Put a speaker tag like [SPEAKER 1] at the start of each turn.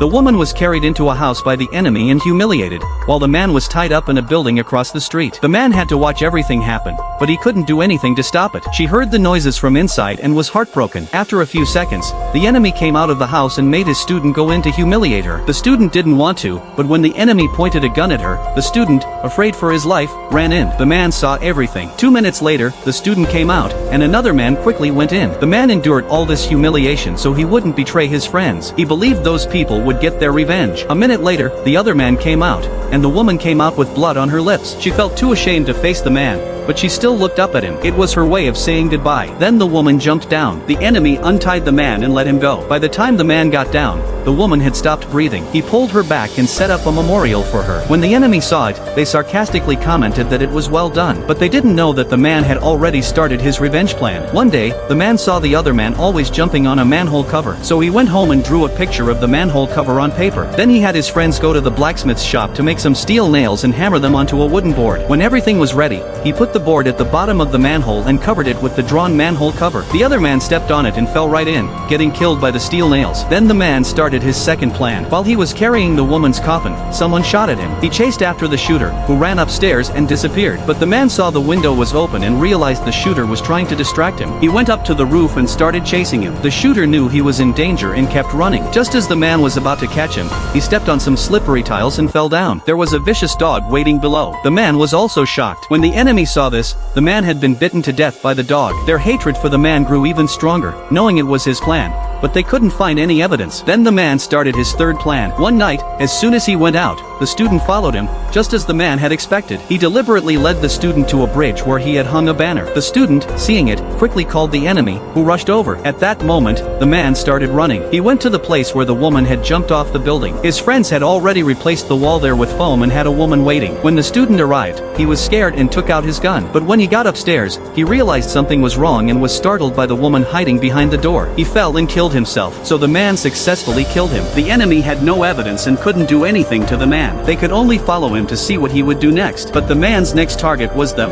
[SPEAKER 1] The woman was carried into a house by the enemy and humiliated, while the man was tied up in a building across the street. The man had to watch everything happen, but he couldn't do anything to stop it. She heard the noises from inside and was heartbroken. After a few seconds, the enemy came out of the house and made his student go in to humiliate her. The student didn't want to, but when the enemy pointed a gun at her, the student, afraid for his life, ran in. The man saw everything. 2 minutes later, the student came out, and another man quickly went in. The man endured all this humiliation so he wouldn't betray his friends. He believed those people would get their revenge. A minute later, the other man came out, and the woman came out with blood on her lips. She felt too ashamed to face the man, but she still looked up at him. It was her way of saying goodbye. Then the woman jumped down. The enemy untied the man and let him go. By the time the man got down, the woman had stopped breathing. He pulled her back and set up a memorial for her. When the enemy saw it, they sarcastically commented that it was well done, but they didn't know that the man had already started his revenge plan. One day, the man saw the other man always jumping on a manhole cover, so he went home and drew a picture of the manhole cover on paper. Then he had his friends go to the blacksmith's shop to make some steel nails and hammer them onto a wooden board. When everything was ready, he put the board at the bottom of the manhole and covered it with the drawn manhole cover. The other man stepped on it and fell right in, getting killed by the steel nails. Then the man started his second plan. While he was carrying the woman's coffin, someone shot at him. He chased after the shooter, who ran upstairs and disappeared. But the man saw the window was open and realized the shooter was trying to distract him. He went up to the roof and started chasing him. The shooter knew he was in danger and kept running. Just as the man was about to catch him, he stepped on some slippery tiles and fell down. There was a vicious dog waiting below. The man was also shocked. When the enemy saw this, the man had been bitten to death by the dog. Their hatred for the man grew even stronger, knowing it was his plan, but they couldn't find any evidence. Then the man started his third plan. One night, as soon as he went out, the student followed him, just as the man had expected. He deliberately led the student to a bridge where he had hung a banner. The student, seeing it, quickly called the enemy, who rushed over. At that moment, the man started running. He went to the place where the woman had jumped off the building. His friends had already replaced the wall there with foam and had a woman waiting. When the student arrived, he was scared and took out his gun. But when he got upstairs, he realized something was wrong and was startled by the woman hiding behind the door. He fell and killed himself, so the man successfully killed him. The enemy had no evidence and couldn't do anything to the man. They could only follow him to see what he would do next, but the man's next target was them.